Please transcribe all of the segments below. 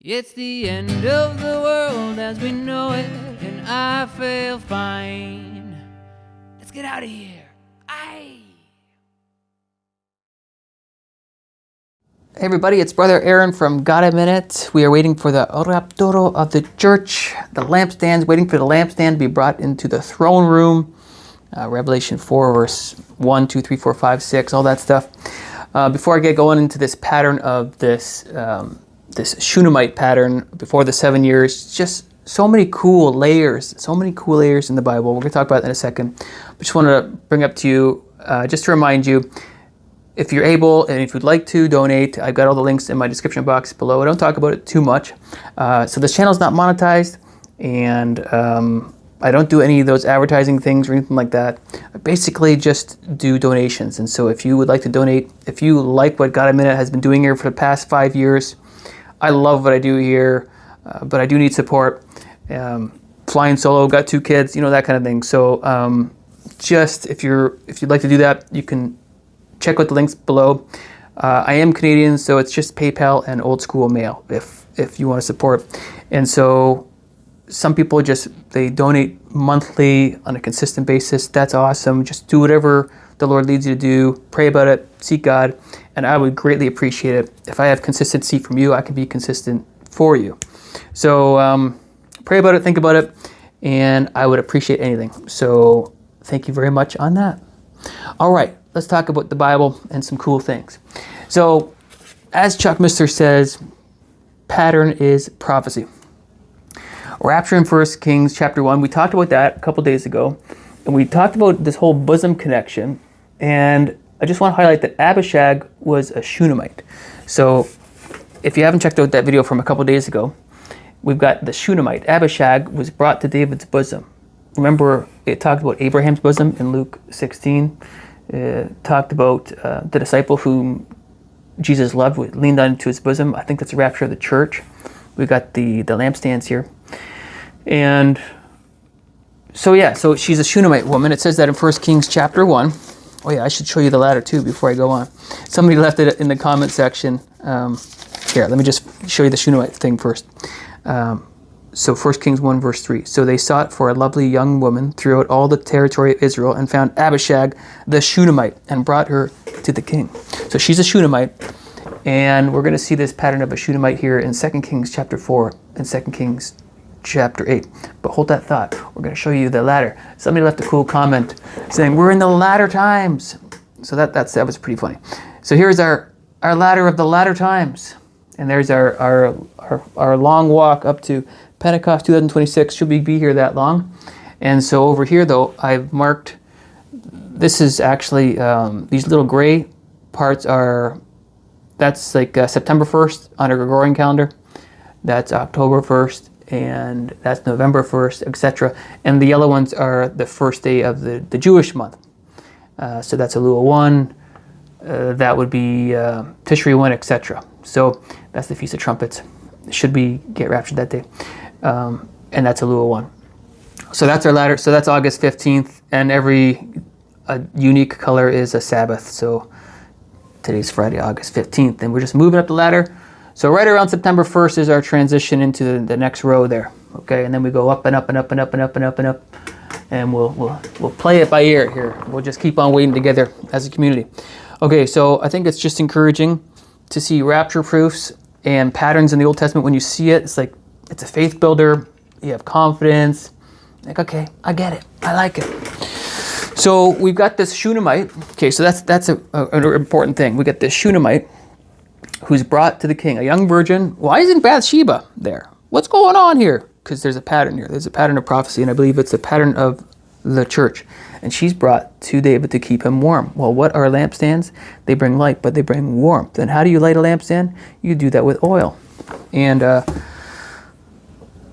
It's the end of the world as we know it, and I feel fine. Let's get out of here. Aye. Hey everybody, it's Brother Aaron from God a Minute. We are waiting for the Rapture of the church, the lampstands, waiting for the lampstand to be brought into the throne room. Revelation 4, verse 1, 2, 3, 4, 5, 6, all that stuff. Before I get going into this pattern of this Shunammite pattern before the 7 years, just so many cool layers in the Bible. We're going to talk about that in a second. But just want to bring up to you, just to remind you, if you're able and if you'd like to donate, I've got all the links in my description box below. I don't talk about it too much. So this channel is not monetized, and I don't do any of those advertising things or anything like that. I basically just do donations. And so if you would like to donate, if you like what God a Minute has been doing here for the past 5 years, I love what I do here, but I do need support. Flying solo, got 2 kids, that kind of thing. So just if you'd like to do that, you can check out the links below. I am Canadian, so it's just PayPal and old school mail if you want to support. And so some people they donate monthly on a consistent basis. That's awesome. Just do whatever the Lord leads you to do. Pray about it, seek God, and I would greatly appreciate it. If I have consistency from you, I can be consistent for you. So pray about it, think about it, and I would appreciate anything. So thank you very much on that. All right, let's talk about the Bible and some cool things. So as Chuck Mister says, pattern is prophecy. Rapture in 1 Kings chapter 1, we talked about that a couple days ago, and we talked about this whole bosom connection, and I just want to highlight that Abishag was a Shunammite. So if you haven't checked out that video from a couple days ago, we've got the Shunammite. Abishag was brought to David's bosom. Remember, it talked about Abraham's bosom in Luke 16. It talked about the disciple whom Jesus loved, leaned onto his bosom. I think that's the rapture of the church. We've got the lampstands here. And so she's a Shunammite woman. It says that in 1 Kings chapter 1. Oh yeah, I should show you the ladder too before I go on. Somebody left it in the comment section. Here, let me just show you the Shunammite thing first. So 1 Kings 1 verse 3. So they sought for a lovely young woman throughout all the territory of Israel and found Abishag the Shunammite and brought her to the king. So she's a Shunammite, and we're going to see this pattern of a Shunammite here in 2 Kings chapter 4 and 2 Kings chapter 8. But hold that thought. We're going to show you the ladder. Somebody left a cool comment saying, we're in the latter times. So that was pretty funny. So here's our ladder of the latter times. And there's our long walk up to Pentecost 2026. Should we be here that long? And so over here, though, I've marked, this is actually, these little gray parts that's like September 1st on a Gregorian calendar. That's October 1st, and that's November 1st, etc. And the yellow ones are the first day of the Jewish month. So that's Elul 1, that would be Tishri 1, etc. So that's the Feast of Trumpets. Should we get raptured that day? And that's Elul 1. So that's our ladder. So that's August 15th, and every unique color is a Sabbath. So today's Friday, August 15th, and we're just moving up the ladder. So right around September 1st is our transition into the next row there. Okay, and then we go up and up and up and up and up and up and up, and we'll play it by ear here. We'll just keep on waiting together as a community. Okay, so I think it's just encouraging to see rapture proofs and patterns in the Old Testament. When you see it, it's like it's a faith builder. You have confidence. Like, okay, I get it. I like it. So we've got this Shunammite. Okay, so that's an important thing. We got this Shunammite who's brought to the king, a young virgin. Why isn't Bathsheba there? What's going on here? Because there's a pattern here. There's a pattern of prophecy, and I believe it's a pattern of the church. And she's brought to David to keep him warm. Well, what are lampstands? They bring light, but they bring warmth. And how do you light a lampstand? You do that with oil. And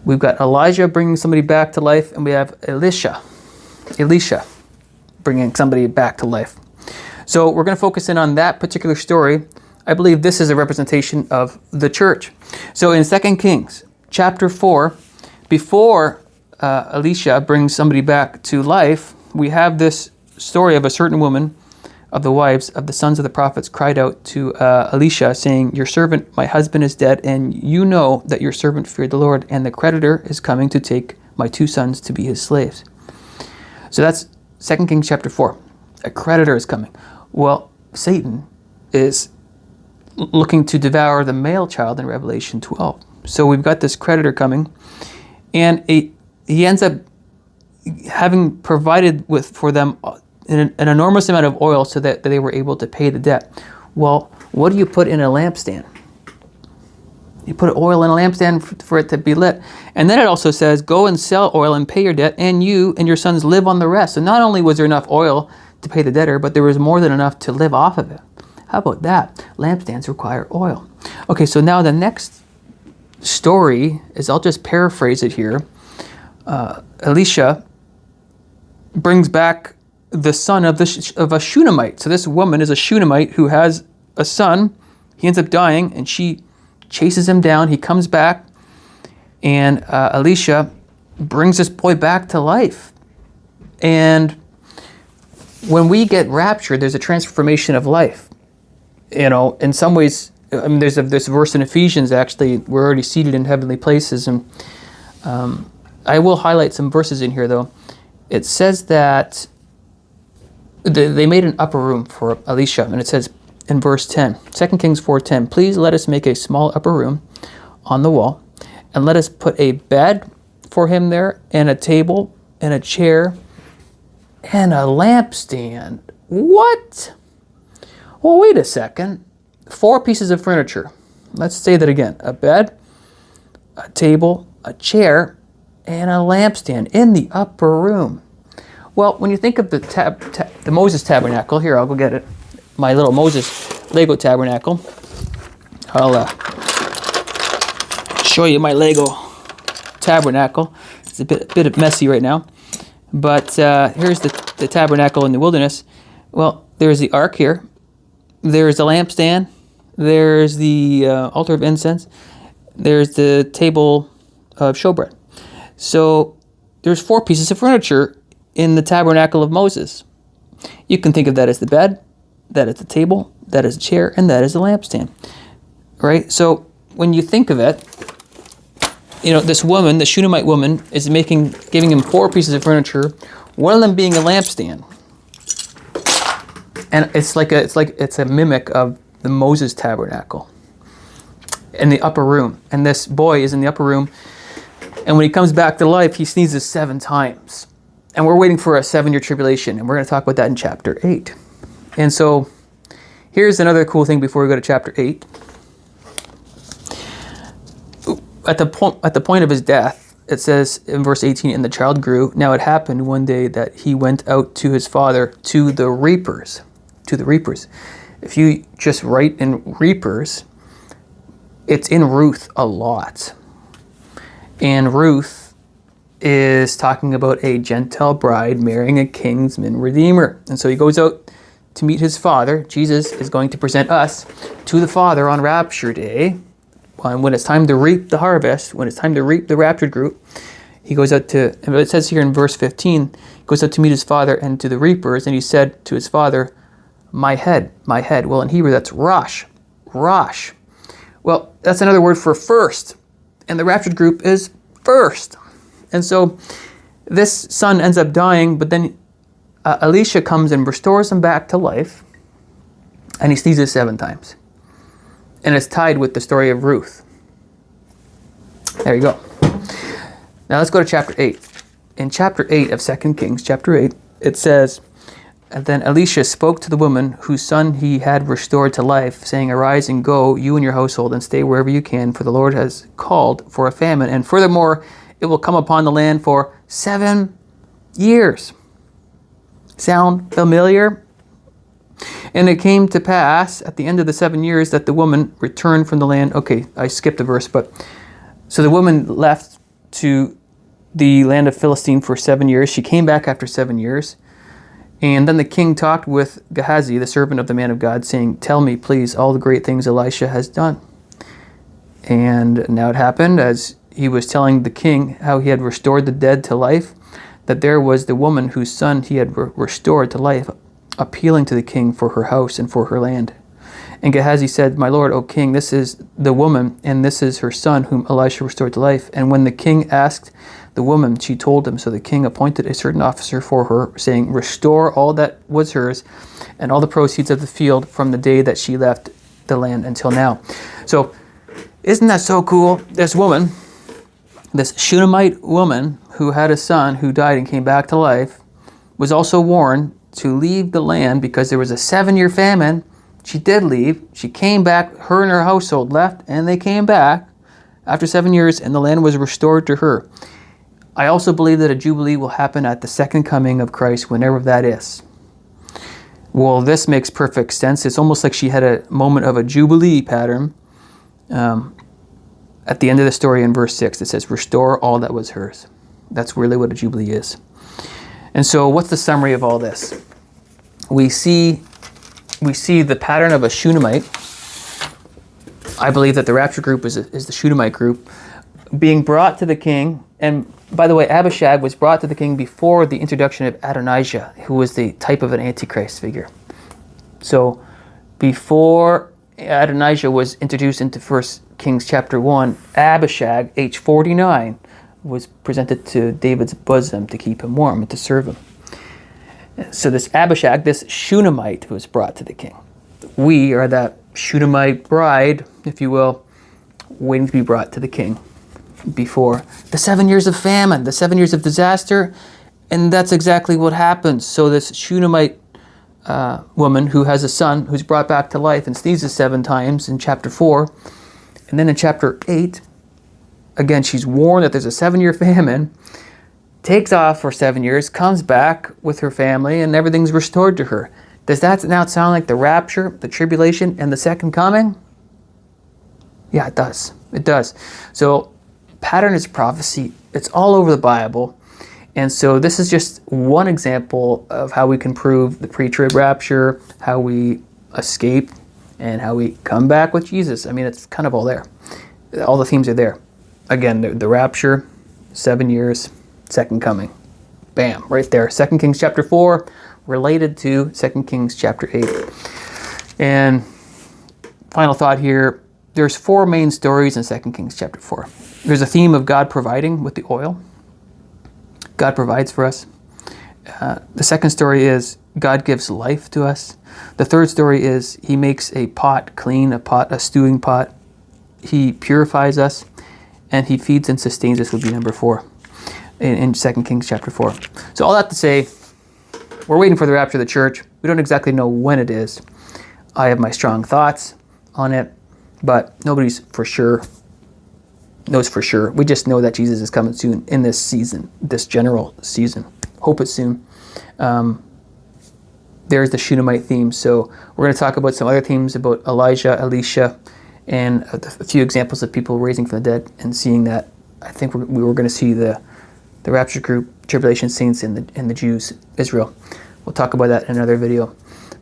we've got Elijah bringing somebody back to life, and we have Elisha bringing somebody back to life. So we're going to focus in on that particular story. I believe this is a representation of the church. So in 2 Kings chapter 4, before Elisha brings somebody back to life, we have this story of a certain woman, of the wives of the sons of the prophets cried out to Elisha, saying, "Your servant, my husband, is dead, and you know that your servant feared the Lord, and the creditor is coming to take my 2 sons to be his slaves." So that's 2 Kings chapter 4. A creditor is coming. Well, Satan is looking to devour the male child in Revelation 12. So we've got this creditor coming, and he ends up having provided for them an enormous amount of oil so that they were able to pay the debt. Well, what do you put in a lampstand? You put oil in a lampstand for it to be lit. And then it also says, go and sell oil and pay your debt, and you and your sons live on the rest. So not only was there enough oil to pay the debtor, but there was more than enough to live off of it. How about that? Lampstands require oil. Okay, so now the next story is, I'll just paraphrase it here. Elisha brings back the son of a Shunammite. So this woman is a Shunammite who has a son. He ends up dying, and she chases him down. He comes back, and Elisha brings this boy back to life. And when we get raptured, there's a transformation of life. You know, in some ways, I mean, there's this verse in Ephesians, actually, we're already seated in heavenly places. And I will highlight some verses in here, though. It says that they made an upper room for Elisha, and it says in verse 10, 2 Kings 4:10, "Please let us make a small upper room on the wall, and let us put a bed for him there, and a table, and a chair, and a lampstand." What? Well, wait a second. 4 pieces of furniture. Let's say that again. A bed, a table, a chair, and a lampstand in the upper room. Well, when you think of the Moses tabernacle, here, I'll go get it. My little Moses Lego tabernacle. I'll show you my Lego tabernacle. It's a bit messy right now. But here's the tabernacle in the wilderness. Well, there's the ark here. There's the lampstand. There's the altar of incense. There's the table of showbread. So there's 4 pieces of furniture in the tabernacle of Moses. You can think of that as the bed, that is the table, that is a chair, and that is the lampstand. Right? So when you think of it, you know, this woman, the Shunammite woman, is giving him 4 pieces of furniture, one of them being a lampstand. And it's a mimic of the Moses tabernacle in the upper room. And this boy is in the upper room, and when he comes back to life, he sneezes 7 times. And we're waiting for a 7-year tribulation, and we're going to talk about that in chapter 8. And so here's another cool thing before we go to chapter 8. At the point of his death, it says in verse 18, "And the child grew. Now it happened one day that he went out to his father to the reapers." To the reapers. If you just write in reapers, it's in Ruth a lot. And Ruth is talking about a Gentile bride marrying a kinsman redeemer. And so he goes out to meet his father. Jesus is going to present us to the Father on Rapture Day. And when it's time to reap the harvest, when it's time to reap the raptured group, he goes out to, and it says here in verse 15, he goes out to meet his father and to the reapers, and he said to his father, my head. Well, in Hebrew, that's rosh. Well, that's another word for first. And the raptured group is first. And so this son ends up dying, but then Elisha comes and restores him back to life, and he sneezes 7 times. And it's tied with the story of Ruth. There you go. Now let's go to chapter 8. In chapter 8 of 2 Kings, chapter 8, it says, "And then Elisha spoke to the woman whose son he had restored to life, saying, Arise and go, you and your household, and stay wherever you can, for the Lord has called for a famine. And furthermore, it will come upon the land for 7 years. Sound familiar? And it came to pass at the end of the 7 years that the woman returned from the land." Okay, I skipped a verse, but so the woman left to the land of Philistine for 7 years. She came back after 7 years. And then the king talked with Gehazi, the servant of the man of God, saying, Tell me, please, all the great things Elisha has done. And now it happened, as he was telling the king how he had restored the dead to life, that there was the woman whose son he had restored to life appealing to the king for her house and for her land. And Gehazi said, "My lord, O king, this is the woman, and this is her son, whom Elisha restored to life." And when the king asked the woman, she told him. So the king appointed a certain officer for her, saying, "Restore all that was hers, and all the proceeds of the field from the day that she left the land until now." So, isn't that so cool? This woman, this Shunammite woman who had a son who died and came back to life, was also warned to leave the land because there was a 7-year famine. She did leave. She came back. Her and her household left, and they came back after 7 years, and the land was restored to her. I also believe that a jubilee will happen at the second coming of Christ, whenever that is. Well, this makes perfect sense. It's almost like she had a moment of a jubilee pattern. At the end of the story in verse 6, it says, "Restore all that was hers." That's really what a jubilee is. And so what's the summary of all this? We see the pattern of a Shunammite. I believe that the Rapture group is the Shunammite group being brought to the king. And by the way, Abishag was brought to the king before the introduction of Adonijah, who was the type of an Antichrist figure. So before Adonijah was introduced into 1 Kings chapter 1, Abishag, age 49, was presented to David's bosom to keep him warm and to serve him. So this Abishag, this Shunammite, was brought to the king. We are that Shunammite bride, if you will, waiting to be brought to the king before the 7 years of famine, the 7 years of disaster, and that's exactly what happens. So this Shunammite woman who has a son who's brought back to life and sneezes 7 times in chapter 4, and then in chapter 8, again, she's warned that there's a 7-year famine, takes off for 7 years, comes back with her family, and everything's restored to her. Does that now sound like the rapture, the tribulation, and the second coming? Yeah, it does. It does. So, pattern is prophecy. It's all over the Bible. And so this is just one example of how we can prove the pre-trib rapture, how we escape, and how we come back with Jesus. I mean, it's kind of all there. All the themes are there. Again, the rapture, 7 years, second coming. Bam, right there. 2 Kings chapter 4, related to 2 Kings chapter 8. And final thought here, there's 4 main stories in 2 Kings chapter 4. There's a theme of God providing with the oil. God provides for us. The second story is God gives life to us. The third story is he makes a pot clean, a stewing pot. He purifies us, and he feeds and sustains us would be number 4 in 2 Kings chapter 4. So all that to say, we're waiting for the rapture of the church. We don't exactly know when it is. I have my strong thoughts on it, but nobody's for sure knows for sure. We just know that Jesus is coming soon in this season, this general season. Hope it's soon. There's the Shunammite theme. So we're going to talk about some other themes about Elijah, Elisha, and a few examples of people raising from the dead and seeing that. I think we were going to see the rapture group, tribulation saints, and the Jews, Israel. We'll talk about that in another video.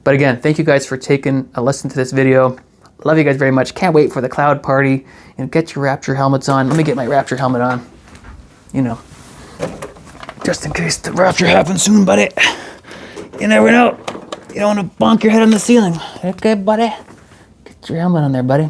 But again, thank you guys for taking a listen to this video. Love you guys very much. Can't wait for the cloud party. And get your Rapture helmets on. Let me get my Rapture helmet on. You know, just in case the rapture happens soon, buddy. You never know. You don't want to bonk your head on the ceiling. Okay, buddy? Get your helmet on there, buddy.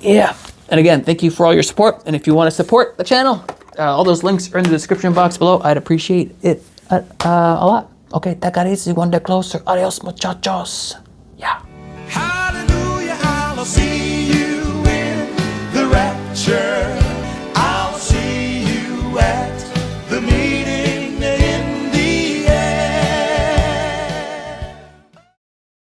Yeah. And again, thank you for all your support. And if you want to support the channel, all those links are in the description box below. I'd appreciate it a lot. Okay, that got easy one day closer. Adios, muchachos. Yeah. Hallelujah, I'll see you in the rapture.